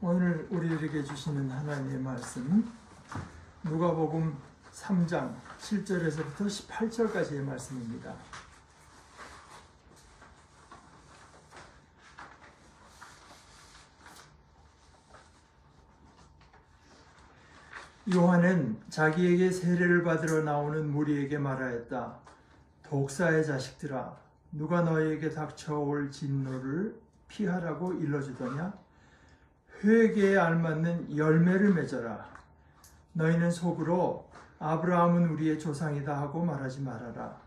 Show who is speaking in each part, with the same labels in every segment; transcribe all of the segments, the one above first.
Speaker 1: 오늘 우리들에게 주시는 하나님의 말씀 누가복음 3장 7절에서부터 18절까지의 말씀입니다. 요한은 자기에게 세례를 받으러 나오는 무리에게 말하였다. 독사의 자식들아, 누가 너희에게 닥쳐올 진노를 피하라고 일러주더냐? 회개에 알맞는 열매를 맺어라. 너희는 속으로 아브라함은 우리의 조상이다 하고 말하지 말아라.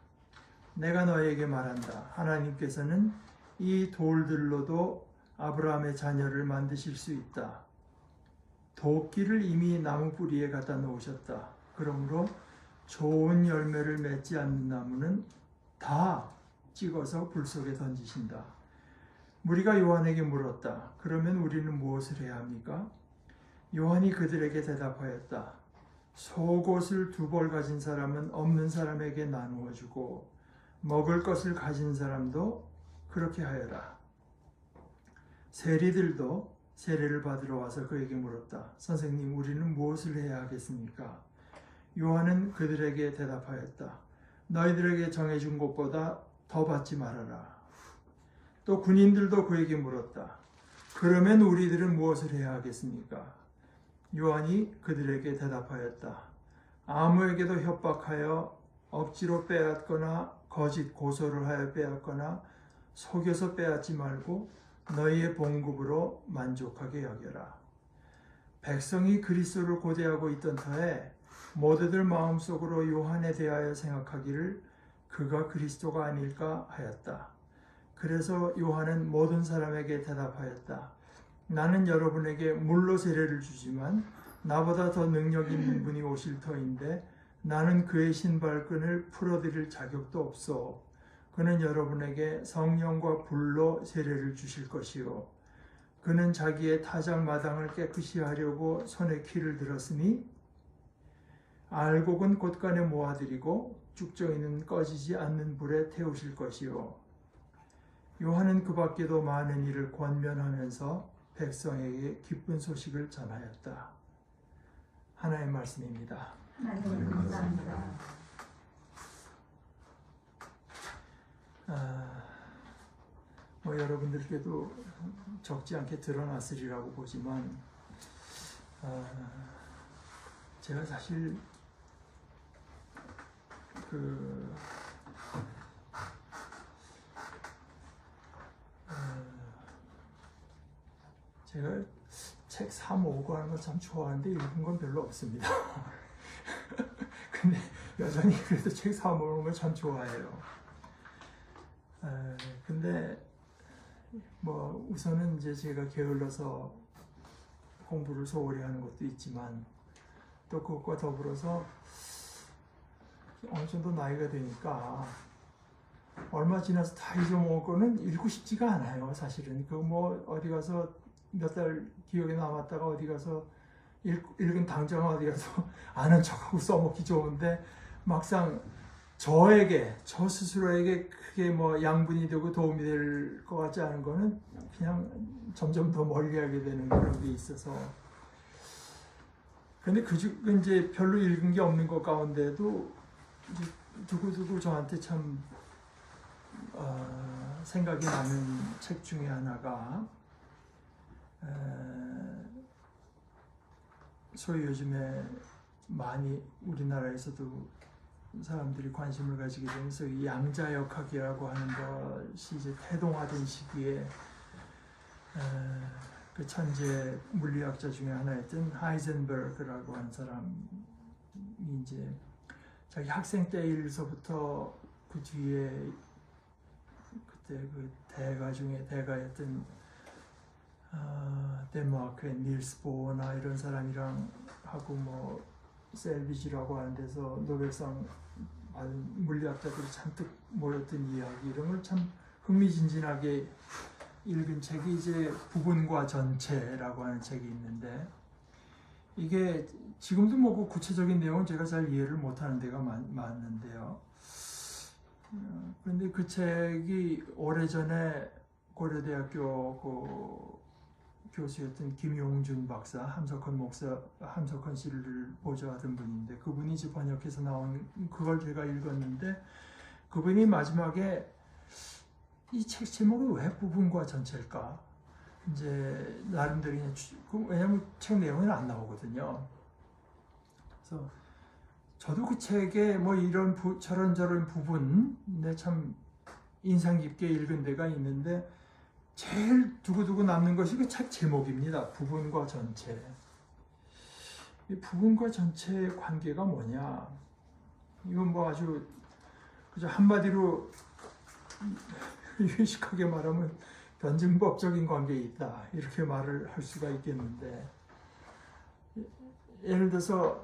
Speaker 1: 내가 너희에게 말한다. 하나님께서는 이 돌들로도 아브라함의 자녀를 만드실 수 있다. 도끼를 이미 나무 뿌리에 갖다 놓으셨다. 그러므로 좋은 열매를 맺지 않는 나무는 다 찍어서 불 속에 던지신다. 무리가 요한에게 물었다. 그러면 우리는 무엇을 해야 합니까? 요한이 그들에게 대답하였다. 속옷을 2벌 가진 사람은 없는 사람에게 나누어 주고 먹을 것을 가진 사람도 그렇게 하여라. 세리들도 세례를 받으러 와서 그에게 물었다. 선생님, 우리는 무엇을 해야 하겠습니까? 요한은 그들에게 대답하였다. 너희들에게 정해준 것보다 더 받지 말아라. 또 군인들도 그에게 물었다. 그러면 우리들은 무엇을 해야 하겠습니까? 요한이 그들에게 대답하였다. 아무에게도 협박하여 억지로 빼앗거나 거짓 고소를 하여 빼앗거나 속여서 빼앗지 말고 너희의 봉급으로 만족하게 여겨라. 백성이 그리스도를 고대하고 있던 터에 모두들 마음속으로 요한에 대하여 생각하기를 그가 그리스도가 아닐까 하였다. 그래서 요한은 모든 사람에게 대답하였다. 나는 여러분에게 물로 세례를 주지만 나보다 더 능력 있는 분이 오실 터인데 나는 그의 신발끈을 풀어드릴 자격도 없소. 그는 여러분에게 성령과 불로 세례를 주실 것이요. 그는 자기의 타작마당을 깨끗이 하려고 손에 키를 들었으니 알곡은 곳간에 모아드리고 쭉정이는 꺼지지 않는 불에 태우실 것이요. 요한은 그 밖에도 많은 일을 권면하면서 백성에게 기쁜 소식을 전하였다. 하나님의 말씀입니다.
Speaker 2: 하나님 감사합니다.
Speaker 1: 여러분들께도 적지 않게 드러났으리라고 보지만 제가 사실 제가 책 사 모으고 하는 거 참 좋아하는데 읽은 건 별로 없습니다. 근데 여전히 그래도 책 사 모으는 거 참 좋아해요. 근데 우선은 이제 제가 게을러서 공부를 소홀히 하는 것도 있지만 또 그것과 더불어서 어느 정도 나이가 되니까 얼마 지나서 다 잊어먹을 거는 읽고 싶지가 않아요. 사실은 어디 가서 몇 달 기억에 남았다가 어디 가서 읽은 당장 어디 가서 아는 척하고 써먹기 좋은데 막상 저 스스로에게 크게 양분이 되고 도움이 될 것 같지 않은 거는 그냥 점점 더 멀리하게 되는 그런 게 있어서. 근데 그중 이제 별로 읽은 게 없는 것 가운데도 이제 두고두고 저한테 참 생각이 나는 책 중에 하나가 소위 요즘에 많이 우리나라에서도 사람들이 관심을 가지게 되면서 이 양자역학이라고 하는 것이 이제 태동화된 시기에 그 천재 물리학자 중에 하나였던 하이젠버그라고 하는 사람이 이제 자기 학생 때일서부터 그 뒤에 그때 그 대가 중에 대가였던 덴마크의 닐스 보어나 이런 사람이랑 하고 셀비지라고 하는 데서 노벨상 받은 물리학자들이 잔뜩 모였던 이야기 이런 걸 참 흥미진진하게 읽은 책이 이제 부분과 전체라고 하는 책이 있는데 이게 지금도 그 구체적인 내용은 제가 잘 이해를 못하는 데가 많은데요. 그런데 그 책이 오래전에 고려대학교 교수였던 김용준 박사, 함석헌 씨를 보좌하던 분인데 그분이 이제 번역해서 나온 그걸 제가 읽었는데 그분이 마지막에 이 책 제목이 왜 부분과 전체일까? 이제 나름대로 왜냐면 책 내용은 안 나오거든요. 그래서 저도 그 책에 뭐 이런 저런 부분 참 인상 깊게 읽은 데가 있는데 제일 두고두고 남는 것이 그 책 제목입니다. 부분과 전체. 이 부분과 전체의 관계가 뭐냐? 이건 뭐 아주 그저 한마디로 유식하게 말하면 변증법적인 관계에 있다 이렇게 말을 할 수가 있겠는데 예를 들어서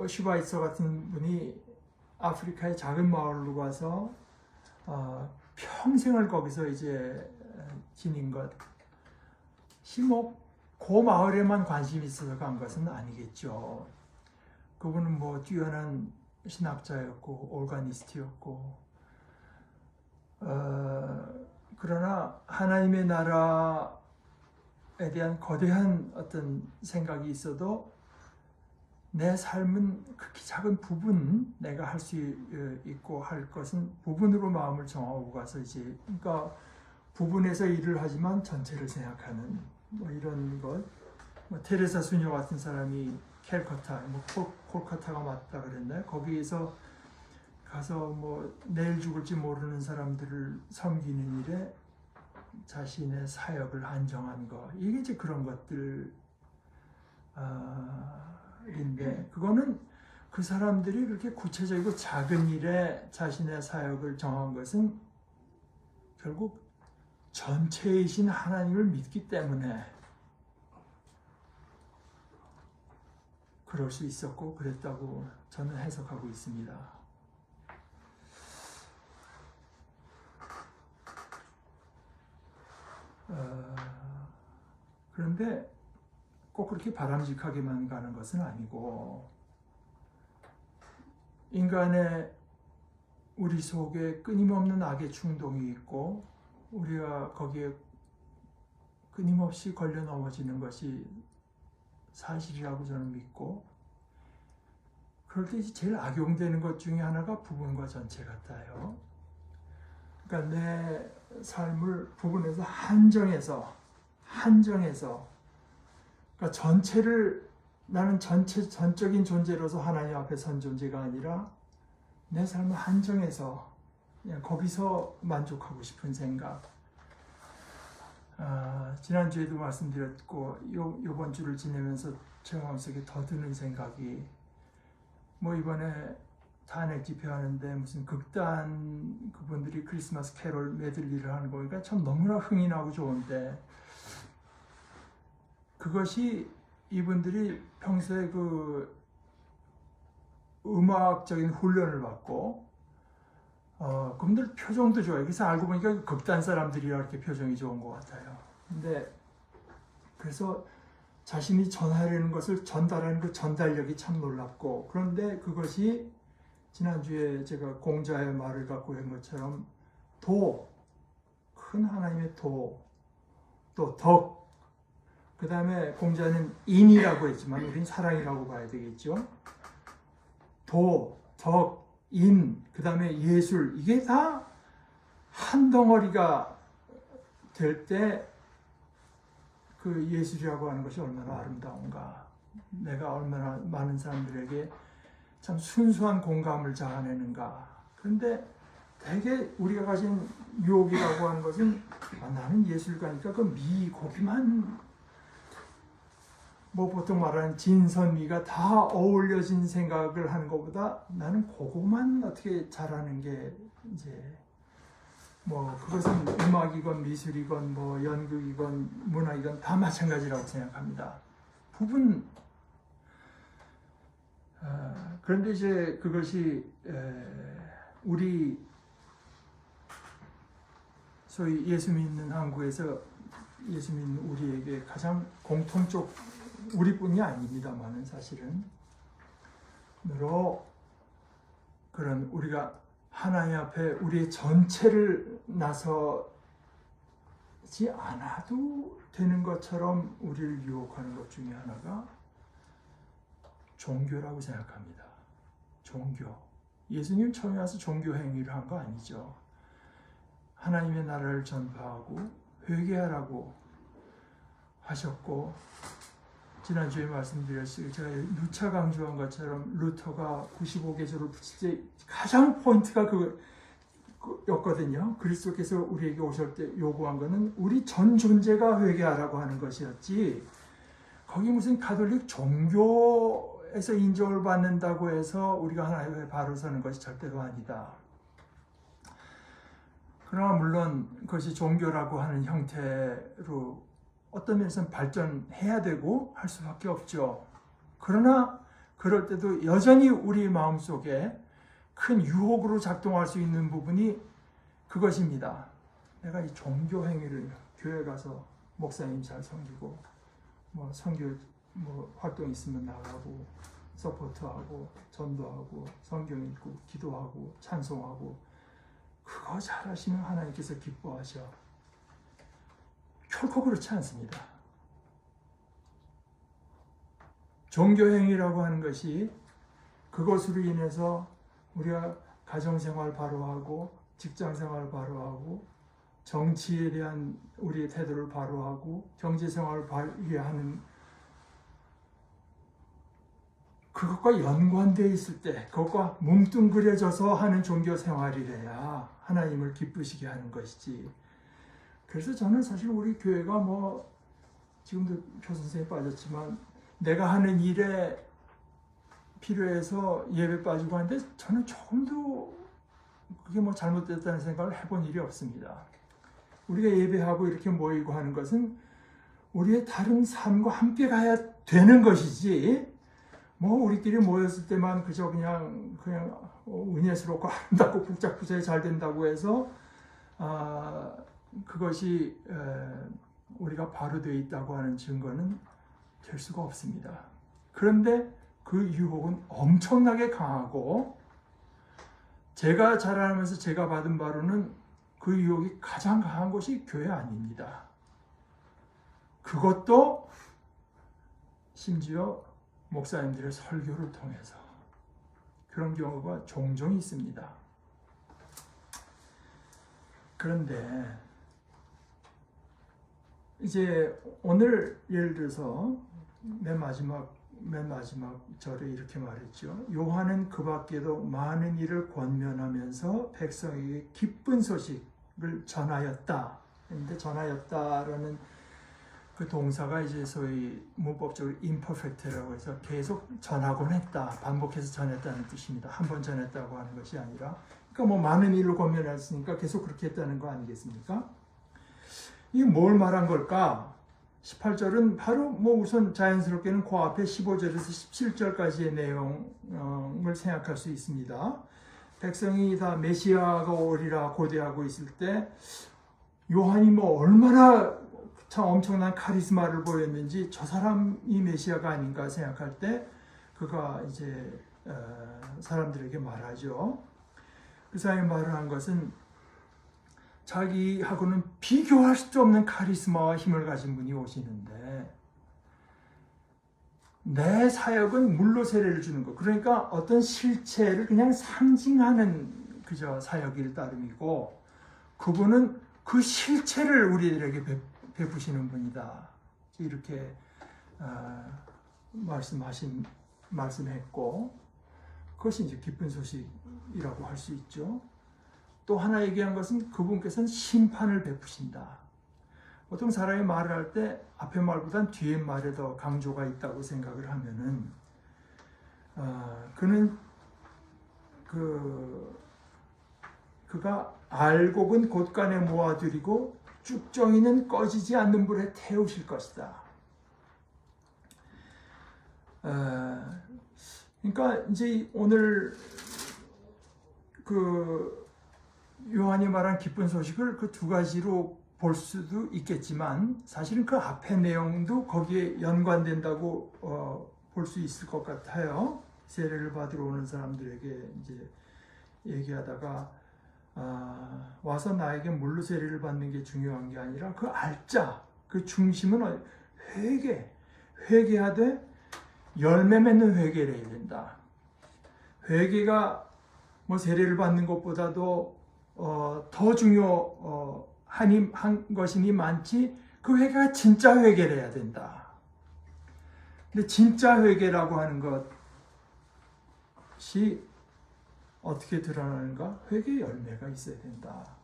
Speaker 1: 슈바이처 같은 분이 아프리카의 작은 마을로 가서 평생을 거기서 이제 지닌 것이 뭐 그 마을에만 관심이 있어서 간 것은 아니겠죠. 그분은 뭐 뛰어난 신학자였고 오르가니스트였고 그러나 하나님의 나라에 대한 거대한 어떤 생각이 있어도 내 삶은 극히 작은 부분 내가 할 수 있고 할 것은 부분으로 마음을 정하고 가서 이제 그러니까 부분에서 일을 하지만 전체를 생각하는 뭐 이런 것. 뭐 테레사 수녀 같은 사람이 캘커타, 뭐 콜카타가 맞다 그랬나요? 거기에서 가서 뭐 내일 죽을지 모르는 사람들을 섬기는 일에 자신의 사역을 한정한 거. 이게 이제 그런 것들. 인데 그거는 그 사람들이 그렇게 구체적이고 작은 일에 자신의 사역을 정한 것은 결국 전체이신 하나님을 믿기 때문에 그럴 수 있었고 그랬다고 저는 해석하고 있습니다. 그런데 꼭 그렇게 바람직하게만 가는 것은 아니고 인간의 우리 속에 끊임없는 악의 충동이 있고 우리가 거기에 끊임없이 걸려 넘어지는 것이 사실이라고 저는 믿고 그럴 때 제일 악용되는 것 중에 하나가 부분과 전체 같아요. 그러니까 내 삶을 부분에서 한정해서 그러니까 전체를 나는 전적인 존재로서 하나님 앞에 선 존재가 아니라 내 삶을 한정해서 그냥 거기서 만족하고 싶은 생각. 지난주에도 말씀드렸고 요번 주를 지내면서 제 마음속에 더 드는 생각이 뭐 이번에 탄핵 집회하는데 무슨 극단 그분들이 크리스마스 캐롤 메들리를 하는 거 보니까 참 너무나 흥이 나고 좋은데 그것이 이분들이 평소에 그 음악적인 훈련을 받고 그분들 표정도 좋아요. 그래서 알고 보니까 극단 사람들이라 이렇게 표정이 좋은 것 같아요. 근데 그래서 자신이 전하려는 것을 전달하는 그 전달력이 참 놀랍고 그런데 그것이 지난주에 제가 공자의 말을 갖고 한 것처럼 큰 하나님의 또 덕, 그 다음에 공자는 인이라고 했지만 우린 사랑이라고 봐야 되겠죠. 덕, 인, 그 다음에 예술, 이게 다 한 덩어리가 될 때 그 예술이라고 하는 것이 얼마나 아름다운가. 내가 얼마나 많은 사람들에게 참 순수한 공감을 자아내는가. 그런데 되게 우리가 가진 유혹이라고 하는 것은 나는 예술가니까 그 거기만 뭐 보통 말하는 진선미가 다 어울려진 생각을 하는 것보다 나는 그거만 어떻게 잘하는 게 이제 뭐 그것은 음악이건 미술이건 뭐 연극이건 문화이건 다 마찬가지라고 생각합니다. 부분 그런데 이제 그것이 우리 소위 예수 믿는 한국에서 예수 믿는 우리에게 가장 공통적 우리뿐이 아닙니다만은 사실은 그런 우리가 하나님 앞에 우리의 전체를 나서지 않아도 되는 것처럼 우리를 유혹하는 것 중에 하나가 종교라고 생각합니다. 종교. 예수님 처음에 와서 종교 행위를 한 거 아니죠. 하나님의 나라를 전파하고 회개하라고 하셨고, 지난주에 말씀드렸어요. 제가 누차 강조한 것처럼 루터가 95개조를 붙일 때 가장 포인트가 그였거든요. 그리스도께서 우리에게 오실 때 요구한 것은 우리 전 존재가 회개하라고 하는 것이었지, 거기 무슨 가톨릭 종교에서 인정을 받는다고 해서 우리가 하나님의 바로 서는 것이 절대로 아니다. 그러나 물론 그것이 종교라고 하는 형태로 어떤 면에서는 발전해야 되고 할 수밖에 없죠. 그러나 그럴 때도 여전히 우리 마음속에 큰 유혹으로 작동할 수 있는 부분이 그것입니다. 내가 이 종교 행위를 교회 가서 목사님 잘 섬기고 선교 활동 있으면 나가고 서포트하고 전도하고 성경 읽고 기도하고 찬송하고 그거 잘하시면 하나님께서 기뻐하셔. 결코 그렇지 않습니다. 종교행위라고 하는 것이 그것으로 인해서 우리가 가정생활 바로 하고 직장생활 바로 하고 정치에 대한 우리의 태도를 바로 하고 경제생활을 발휘하는 그것과 연관되어 있을 때, 그것과 뭉뚱그려져서 하는 종교생활이래야 하나님을 기쁘시게 하는 것이지. 그래서 저는 사실 우리 교회가 지금도 교선생님 빠졌지만 내가 하는 일에 필요해서 예배 빠지고 하는데 저는 조금도 그게 잘못됐다는 생각을 해본 일이 없습니다. 우리가 예배하고 이렇게 모이고 하는 것은 우리의 다른 삶과 함께 가야 되는 것이지, 우리끼리 모였을 때만 그저 그냥 은혜스럽고 아름답고 북적북적이 잘 된다고 해서 그것이 우리가 바로 되어 있다고 하는 증거는 될 수가 없습니다. 그런데 그 유혹은 엄청나게 강하고, 제가 자라나면서 제가 받은 바로는 그 유혹이 가장 강한 곳이 교회 아닙니다. 그것도 심지어 목사님들의 설교를 통해서 그런 경우가 종종 있습니다. 그런데 이제 오늘 예를 들어서 맨 마지막 절에 이렇게 말했죠. 요한은 그 밖에도 많은 일을 권면하면서 백성에게 기쁜 소식을 전하였다. 그런데 전하였다라는 그 동사가 이제 소위 문법적으로 imperfect라고 해서 계속 전하곤 했다, 반복해서 전했다는 뜻입니다. 한 번 전했다고 하는 것이 아니라, 그러니까 많은 일을 권면했으니까 계속 그렇게 했다는 거 아니겠습니까? 이게 뭘 말한 걸까? 18절은 바로 우선 자연스럽게는 그 앞에 15절에서 17절까지의 내용을 생각할 수 있습니다. 백성이 다 메시아가 오리라 고대하고 있을 때 요한이 얼마나 참 엄청난 카리스마를 보였는지 저 사람이 메시아가 아닌가 생각할 때 그가 이제 사람들에게 말하죠. 그 사람이 말을 한 것은 자기하고는 비교할 수 없는 카리스마와 힘을 가진 분이 오시는데 내 사역은 물로 세례를 주는 것, 그러니까 어떤 실체를 그냥 상징하는 그저 사역일 따름이고, 그분은 그 실체를 우리들에게 베푸시는 분이다, 이렇게 말씀했고, 그것이 이제 기쁜 소식이라고 할 수 있죠. 또 하나 얘기한 것은 그분께서는 심판을 베푸신다. 보통 사람이 말을 할 때 앞에 말보단 뒤에 말에 더 강조가 있다고 생각을 하면은 그는 그가 알곡은 곳간에 모아두리고 쭉정이는 꺼지지 않는 불에 태우실 것이다. 그러니까 이제 오늘 요한이 말한 기쁜 소식을 그 두 가지로 볼 수도 있겠지만, 사실은 그 앞의 내용도 거기에 연관된다고 볼 수 있을 것 같아요. 세례를 받으러 오는 사람들에게 이제 얘기하다가 와서 나에게 물로 세례를 받는 게 중요한 게 아니라 그 알짜, 그 중심은 회개하되 열매 맺는 회개를 해야 된다. 회개가 뭐 세례를 받는 것보다도 더 중요한 것이니 많지, 그 회개가 진짜 회개를 해야 된다. 근데 진짜 회개라고 하는 것이 어떻게 드러나는가? 회개 열매가 있어야 된다.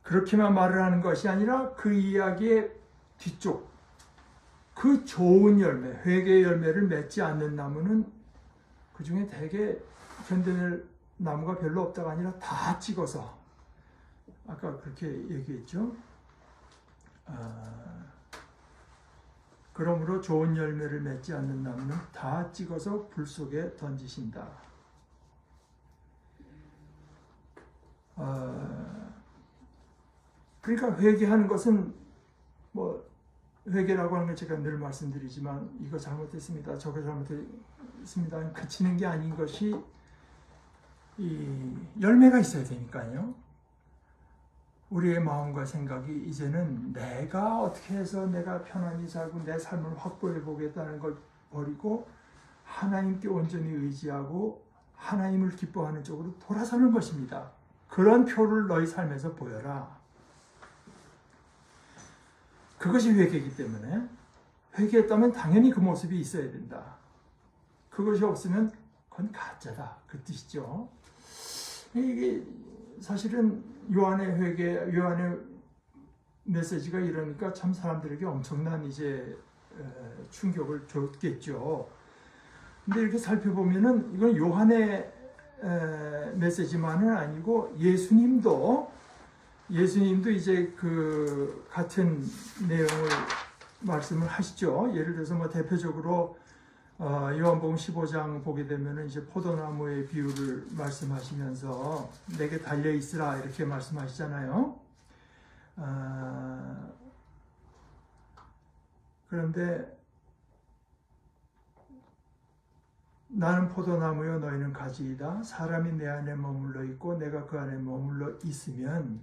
Speaker 1: 그렇게만 말을 하는 것이 아니라 그 이야기의 뒤쪽, 그 좋은 열매, 회개의 열매를 맺지 않는 나무는 그 중에 대개 견뎌낼 나무가 별로 없다가 아니라 다 찍어서, 아까 그렇게 얘기했죠. 그러므로 좋은 열매를 맺지 않는 나무는 다 찍어서 불 속에 던지신다. 그러니까 회개하는 것은 뭐 회개라고 하는 걸 제가 늘 말씀드리지만 이거 잘못했습니다, 저거 잘못했습니다 그치는 게 아닌 것이 이 열매가 있어야 되니까요. 우리의 마음과 생각이 이제는 내가 어떻게 해서 내가 편안히 살고 내 삶을 확보해 보겠다는 걸 버리고 하나님께 온전히 의지하고 하나님을 기뻐하는 쪽으로 돌아서는 것입니다. 그런 표를 너희 삶에서 보여라. 그것이 회개이기 때문에 회개했다면 당연히 그 모습이 있어야 된다. 그것이 없으면 그건 가짜다, 그 뜻이죠. 이게 사실은 요한의 회개, 요한의 메시지가 이러니까 참 사람들에게 엄청난 이제 충격을 줬겠죠. 근데 이렇게 살펴보면은 이건 요한의 메시지만은 아니고 예수님도 이제 그 같은 내용을 말씀을 하시죠. 예를 들어서 뭐 대표적으로 요한복음 15장 보게 되면은 이제 포도나무의 비유를 말씀하시면서 내게 달려 있으라 이렇게 말씀하시잖아요. 그런데 나는 포도나무요 너희는 가지이다. 사람이 내 안에 머물러 있고 내가 그 안에 머물러 있으면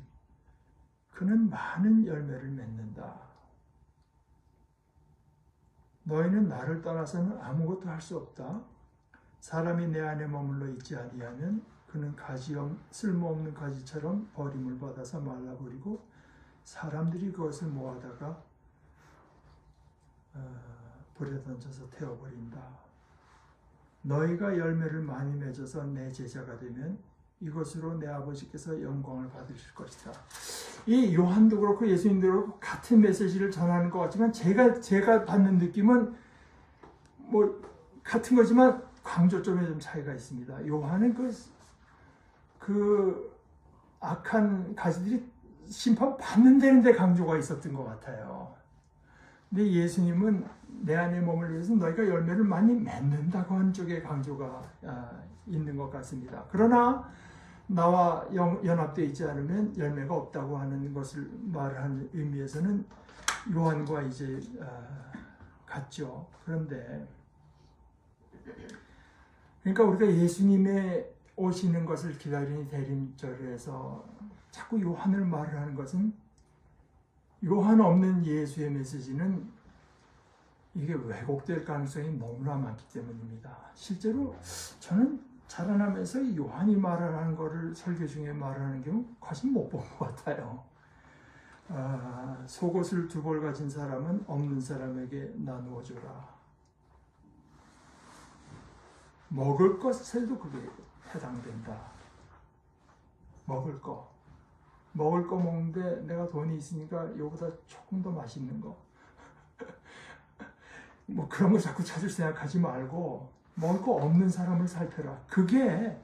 Speaker 1: 그는 많은 열매를 맺는다. 너희는 나를 떠나서는 아무것도 할 수 없다. 사람이 내 안에 머물러 있지 아니하면 그는 쓸모없는 가지처럼 버림을 받아서 말라버리고 사람들이 그것을 모아다가 불에 던져서 태워버린다. 너희가 열매를 많이 맺어서 내 제자가 되면 이것으로 내 아버지께서 영광을 받으실 것이다. 이 요한도 그렇고 예수님도 그렇고 같은 메시지를 전하는 것 같지만 제가 받는 느낌은 뭐 같은 거지만 강조점에 좀 차이가 있습니다. 요한은 그 악한 가지들이 심판 받는 데는데 강조가 있었던 것 같아요. 근데 예수님은 내 안에 머물러서 너희가 열매를 많이 맺는다고 하는 쪽에 강조가 있는 것 같습니다. 그러나 나와 연합되어 있지 않으면 열매가 없다고 하는 것을 말하는 의미에서는 요한과 이제 같죠. 그런데 그러니까 우리가 예수님의 오시는 것을 기다리는 대림절에서 자꾸 요한을 말을 하는 것은 요한 없는 예수의 메시지는 이게 왜곡될 가능성이 너무나 많기 때문입니다. 실제로 저는 자라나면서 이 요한이 말하는 거를 설교 중에 말하는 경우 거의 못 본 것 같아요. 속옷을 2벌 가진 사람은 없는 사람에게 나누어 주라. 먹을 것에도 그게 해당된다. 먹을 거 먹는데 내가 돈이 있으니까 이거보다 조금 더 맛있는 거 뭐 그런 거 자꾸 찾을 생각하지 말고 먹을 거 없는 사람을 살펴라. 그게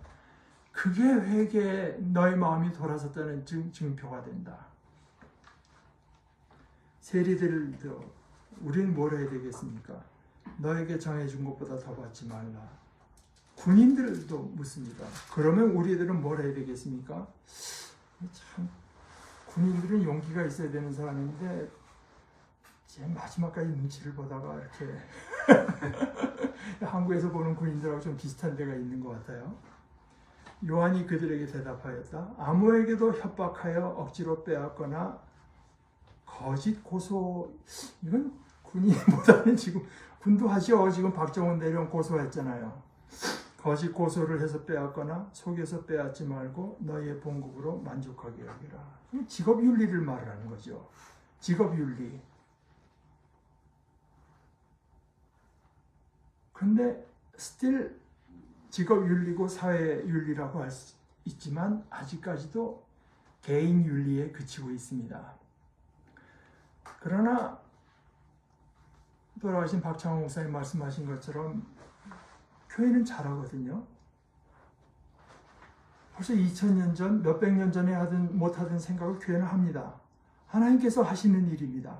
Speaker 1: 회개에 너의 마음이 돌아섰다는 증표가 된다. 세리들도 우리는 뭘 해야 되겠습니까? 너에게 정해준 것보다 더 받지 말라. 군인들도 묻습니다. 그러면 우리들은 뭘 해야 되겠습니까? 참 군인들은 용기가 있어야 되는 사람인데 제 마지막까지 눈치를 보다가 이렇게 한국에서 보는 군인들하고 좀 비슷한 데가 있는 것 같아요. 요한이 그들에게 대답하였다. 아무에게도 협박하여 억지로 빼앗거나 거짓 고소, 이건 군인보다는 지금 군도 하죠. 지금 박정훈 대령 고소했잖아요. 거짓 고소를 해서 빼앗거나 속여서 빼앗지 말고 너희의 봉급으로 만족하게 여기라. 직업윤리를 말하는 거죠. 직업윤리. 근데 still 직업윤리고 사회윤리라고 할 수 있지만 아직까지도 개인윤리에 그치고 있습니다. 그러나 돌아가신 박창호 목사님 말씀하신 것처럼 교회는 잘하거든요. 벌써 2000년 전, 몇백 년 전에 하든 못하든 생각을 교회는 합니다. 하나님께서 하시는 일입니다.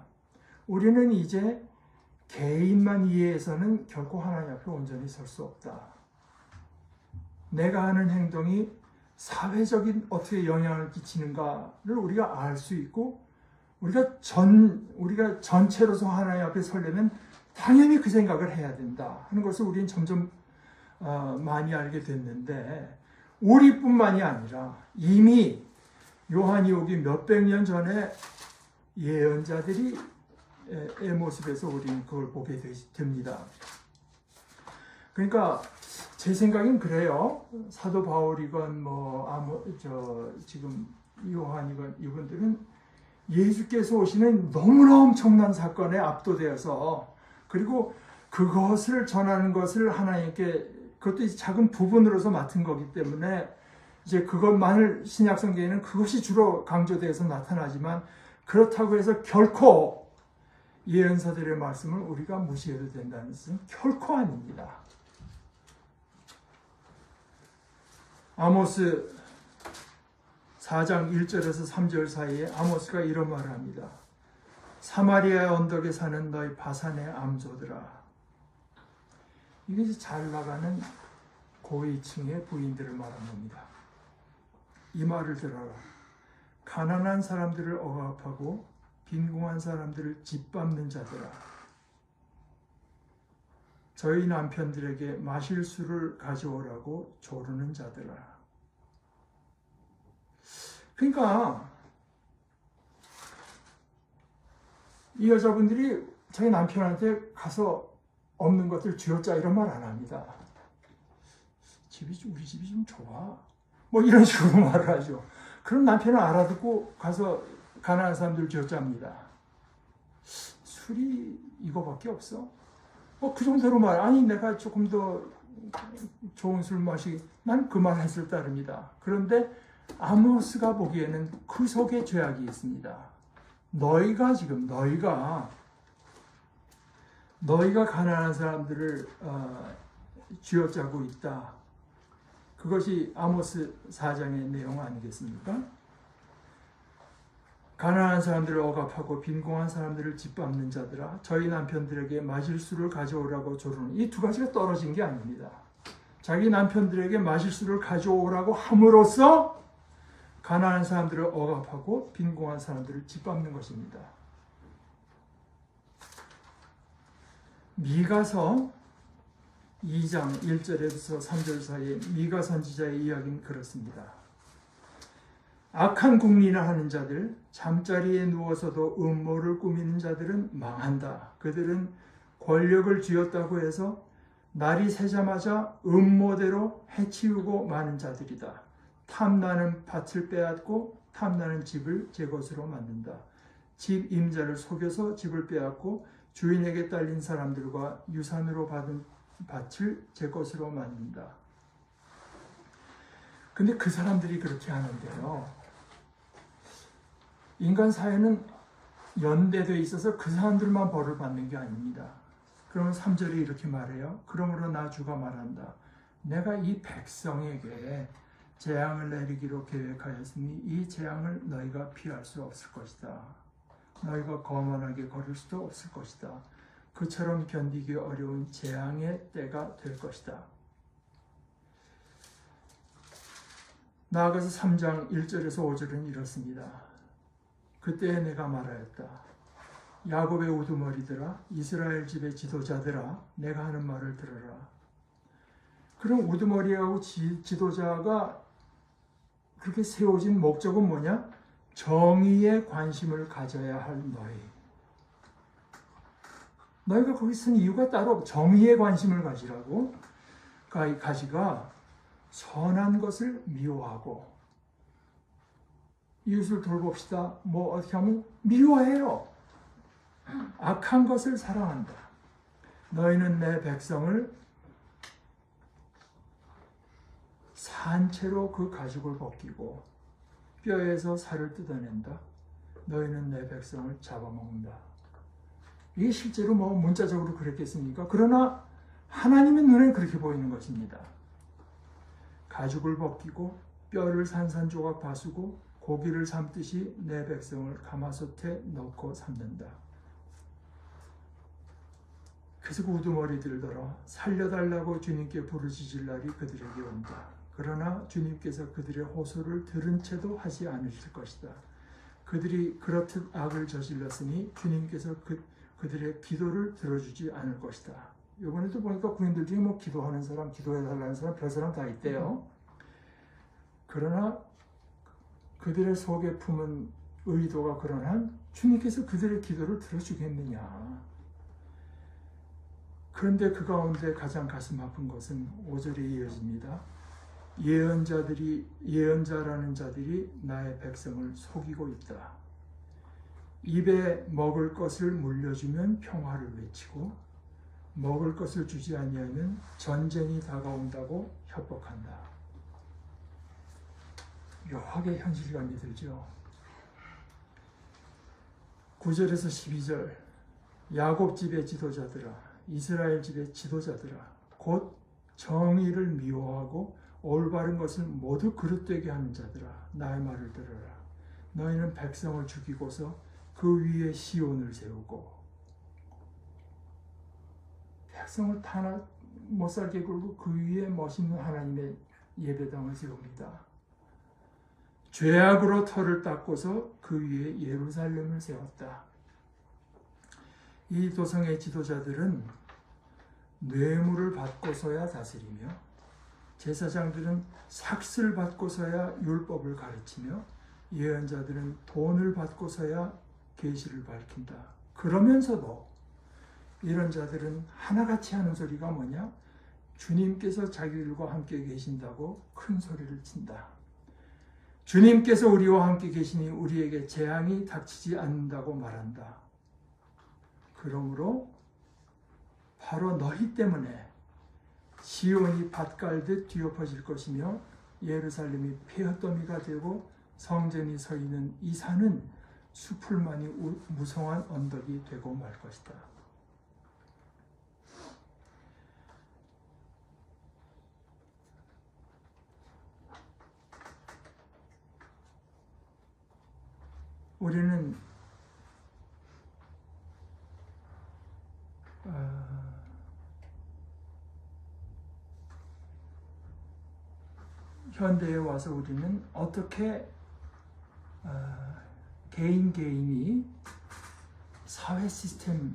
Speaker 1: 우리는 이제 개인만 이해해서는 결코 하나님 앞에 온전히 설 수 없다. 내가 하는 행동이 사회적인 어떻게 영향을 끼치는가를 우리가 알 수 있고, 우리가 전체로서 하나님 앞에 서려면 당연히 그 생각을 해야 된다 하는 것을 우리는 점점 많이 알게 됐는데, 우리뿐만이 아니라 이미 요한이 오기 몇백 년 전에 예언자들이 의 모습에서 우리는 그걸 보게 됩니다. 그러니까 제 생각엔 그래요. 사도 바울이건 지금 요한이건 이분들은 예수께서 오시는 너무나 엄청난 사건에 압도되어서, 그리고 그것을 전하는 것을 하나님께, 그것도 작은 부분으로서 맡은 거기 때문에 이제 그것만을 신약 성경에는 그것이 주로 강조되어서 나타나지만, 그렇다고 해서 결코 예언서들의 말씀을 우리가 무시해도 된다는 것은 결코 아닙니다. 아모스 4장 1절에서 3절 사이에 아모스가 이런 말을 합니다. 사마리아 언덕에 사는 너희 바산의 암소들아. 이게 잘 나가는 고위층의 부인들을 말한 겁니다. 이 말을 들어라. 가난한 사람들을 억압하고 빈궁한 사람들을 짓밟는 자들아. 저희 남편들에게 마실 술을 가져오라고 조르는 자들아. 그러니까 이 여자분들이 저희 남편한테 가서 없는 것들 쥐어짜 이런 말 안 합니다. 우리 집이 좀 좋아. 뭐 이런 식으로 말을 하죠. 그럼 남편은 알아듣고 가서 가난한 사람들 쥐어짜입니다. 술이 이거밖에 없어? 그 정도로 아니 내가 조금 더 좋은 술 마시, 난 그 말 했을 따릅니다. 그런데 아모스가 보기에는 그 속에 죄악이 있습니다. 너희가 가난한 사람들을 쥐어짜고 있다. 그것이 아모스 4장의 내용 아니겠습니까? 가난한 사람들을 억압하고 빈궁한 사람들을 짓밟는 자들아, 저희 남편들에게 마실 술을 가져오라고 조르는, 이 두 가지가 떨어진 게 아닙니다. 자기 남편들에게 마실 술을 가져오라고 함으로써 가난한 사람들을 억압하고 빈궁한 사람들을 짓밟는 것입니다. 미가서 2장 1절에서 3절 사이에 미가 선지자의 이야기는 그렇습니다. 악한 궁리나 하는 자들, 잠자리에 누워서도 음모를 꾸미는 자들은 망한다. 그들은 권력을 쥐었다고 해서 날이 새자마자 음모대로 해치우고 마는 자들이다. 탐나는 밭을 빼앗고 탐나는 집을 제 것으로 만든다. 집 임자를 속여서 집을 빼앗고 주인에게 딸린 사람들과 유산으로 받은 밭을 제 것으로 만든다. 근데 그 사람들이 그렇게 하는데요. 인간 사회는 연대되어 있어서 그 사람들만 벌을 받는 게 아닙니다. 그러면 3절에 이렇게 말해요. 그러므로 나 주가 말한다. 내가 이 백성에게 재앙을 내리기로 계획하였으니 이 재앙을 너희가 피할 수 없을 것이다. 너희가 거만하게 걸을 수도 없을 것이다. 그처럼 견디기 어려운 재앙의 때가 될 것이다. 나아가서 3장 1절에서 5절은 이렇습니다. 그때 내가 말하였다. 야곱의 우두머리들아, 이스라엘 집의 지도자들아, 내가 하는 말을 들어라. 그럼 우두머리하고 지도자가 그렇게 세워진 목적은 뭐냐? 정의에 관심을 가져야 할 너희가 거기 쓴 이유가 따로 없어. 정의에 관심을 가지라고. 가지가 선한 것을 미워하고 이웃을 돌봅시다. 뭐 어떻게 하면 미워해요. 악한 것을 사랑한다. 너희는 내 백성을 산채로 그 가죽을 벗기고 뼈에서 살을 뜯어낸다. 너희는 내 백성을 잡아먹는다. 이게 실제로 뭐 문자적으로 그랬겠습니까? 그러나 하나님의 눈에 그렇게 보이는 것입니다. 가죽을 벗기고 뼈를 산산조각 바수고 고기를 삶듯이 내 백성을 가마솥에 넣고 삶는다. 그래서 우두머리 들더러 살려달라고 주님께 부르짖을 날이 그들에게 온다. 그러나 주님께서 그들의 호소를 들은 채도 하지 않으실 것이다. 그들이 그렇듯 악을 저질렀으니 주님께서 그들의 기도를 들어주지 않을 것이다. 이번에도 보니까 군인들 중에 뭐 기도하는 사람, 기도해달라는 사람, 별 사람 다 있대요. 그러나 그들의 속에 품은 의도가 그러한 주님께서 그들의 기도를 들어주겠느냐. 그런데 그 가운데 가장 가슴 아픈 것은 5절에 이어집니다. 예언자라는 자들이 나의 백성을 속이고 있다. 입에 먹을 것을 물려주면 평화를 외치고 먹을 것을 주지 아니하면 전쟁이 다가온다고 협박한다. 묘하게 현실감이 들죠. 9절에서 12절 야곱 집의 지도자들아 이스라엘 집의 지도자들아 곧 정의를 미워하고 올바른 것을 모두 그릇되게 하는 자들아 나의 말을 들으라. 너희는 백성을 죽이고서 그 위에 시온을 세우고 백성을 하나 못살게 굴고 그 위에 멋있는 하나님의 예배당을 세웁니다. 죄악으로 터를 닦고서 그 위에 예루살렘을 세웠다. 이 도성의 지도자들은 뇌물을 받고서야 다스리며 제사장들은 삭슬 받고서야 율법을 가르치며 예언자들은 돈을 받고서야 계시를 밝힌다. 그러면서도 이런 자들은 하나같이 하는 소리가 뭐냐? 주님께서 자기들과 함께 계신다고 큰 소리를 친다. 주님께서 우리와 함께 계시니 우리에게 재앙이 닥치지 않는다고 말한다. 그러므로 바로 너희 때문에 시온이 밭갈듯 뒤엎어질 것이며 예루살렘이 폐허더미가 되고 성전이 서 있는 이 산은 수풀만이 무성한 언덕이 되고 말 것이다. 우리는 현대에 와서 우리는 어떻게 개인이 사회 시스템에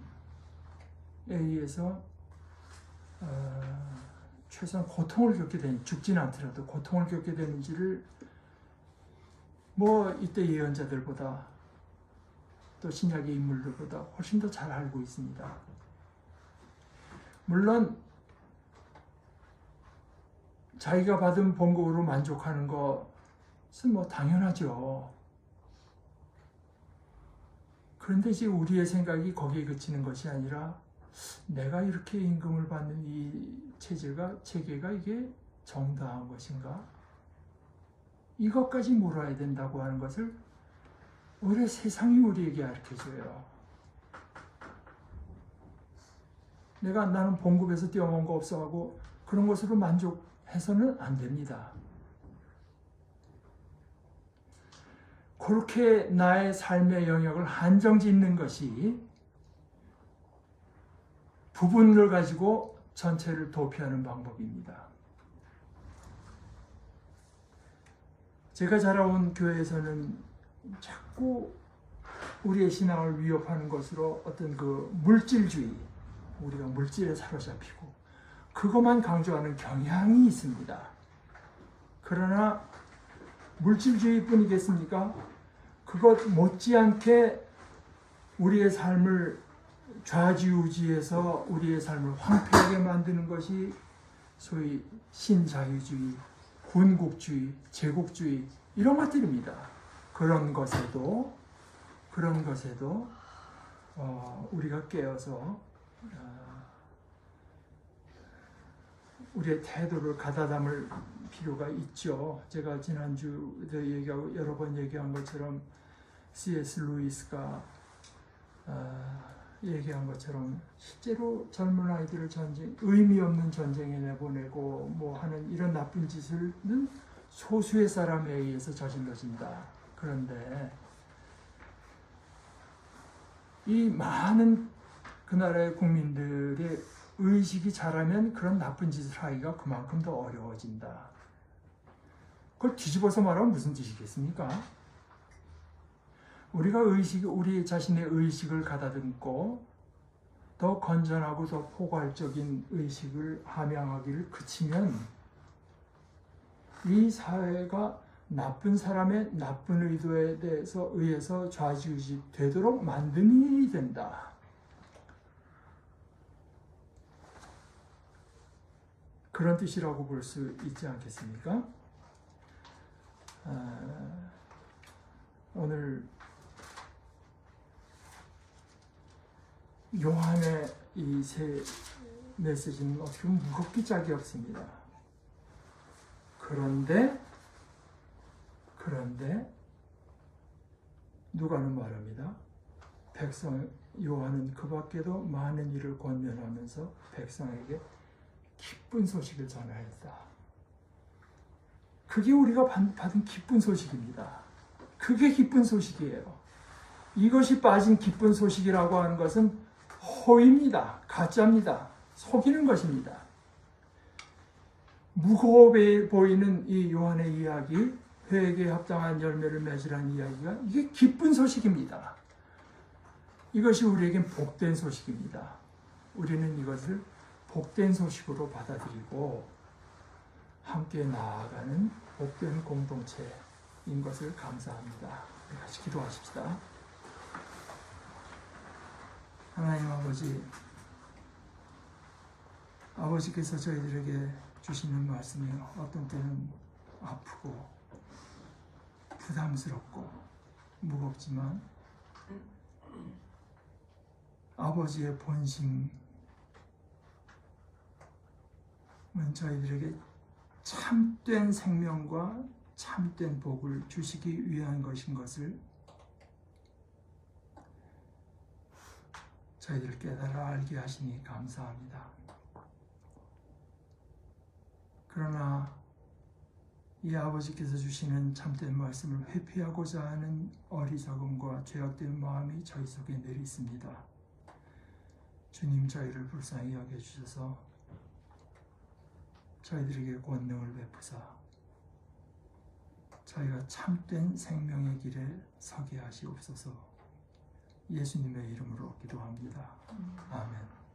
Speaker 1: 의해서 최소한 고통을 겪게 되는, 죽지는 않더라도 고통을 겪게 되는지를 뭐 이때 예언자들보다 또 신약의 인물들보다 훨씬 더 잘 알고 있습니다. 물론 자기가 받은 봉급으로 만족하는 것은 뭐 당연하죠. 그런데 이제 우리의 생각이 거기에 그치는 것이 아니라 내가 이렇게 임금을 받는 이 체계가 이게 정당한 것인가? 이것까지 물어야 된다고 하는 것을 오히려 세상이 우리에게 가르쳐줘요. 나는 봉급에서 떼어먹은 거 없어 하고 그런 것으로 만족해서는 안 됩니다. 그렇게 나의 삶의 영역을 한정 짓는 것이 부분을 가지고 전체를 도피하는 방법입니다. 제가 자라온 교회에서는 자꾸 우리의 신앙을 위협하는 것으로 어떤 그 물질주의, 우리가 물질에 사로잡히고 그것만 강조하는 경향이 있습니다. 그러나 물질주의뿐이겠습니까? 그것 못지않게 우리의 삶을 좌지우지해서 우리의 삶을 황폐하게 만드는 것이 소위 신자유주의, 군국주의, 제국주의 이런 것들입니다. 그런 것에도 우리가 깨어서 우리의 태도를 가다듬을 필요가 있죠. 제가 지난주에도 얘기하고 여러 번 얘기한 것처럼 C.S. 루이스가 얘기한 것처럼 실제로 젊은 아이들을 의미 없는 전쟁에 내보내고 뭐 하는 이런 나쁜 짓은 소수의 사람에 의해서 저질러진다. 그런데 이 많은 그 나라의 국민들의 의식이 자라면 그런 나쁜 짓을 하기가 그만큼 더 어려워진다. 그걸 뒤집어서 말하면 무슨 뜻이겠습니까? 우리가 우리 자신의 의식을 가다듬고 더 건전하고 더 포괄적인 의식을 함양하기를 그치면 이 사회가 나쁜 사람의 나쁜 의도에 의해서 좌지우지 되도록 만드는 일이 된다. 그런 뜻이라고 볼 수 있지 않겠습니까? 오늘 요한의 이 세 메시지는 어떻게 보면 무겁기 짝이 없습니다. 그런데 누가는 말합니다. 요한은 그 밖에도 많은 일을 권면하면서 백성에게 기쁜 소식을 전하였다. 그게 우리가 받은 기쁜 소식입니다. 그게 기쁜 소식이에요. 이것이 빠진 기쁜 소식이라고 하는 것은 허위입니다. 가짜입니다. 속이는 것입니다. 무거워 보이는 이 요한의 이야기, 회개에 합당한 열매를 맺으라는 이야기가 이게 기쁜 소식입니다. 이것이 우리에겐 복된 소식입니다. 우리는 이것을 복된 소식으로 받아들이고 함께 나아가는 복된 공동체인 것을 감사합니다. 우리 같이 기도하십시다. 하나님 아버지께서 저희들에게 주시는 말씀이 어떤 때는 아프고 부담스럽고 무겁지만 아버지의 본심은 저희들에게 참된 생명과 참된 복을 주시기 위한 것인 것을 저희들 깨달아 알게 하시니 감사합니다. 그러나 이 아버지께서 주시는 참된 말씀을 회피하고자 하는 어리석음과 죄악된 마음이 저희 속에 늘 있습니다. 주님 저희를 불쌍히 여겨주셔서 저희들에게 권능을 베푸사 저희가 참된 생명의 길에 서게 하시옵소서. 예수님의 이름으로 기도합니다. 아멘.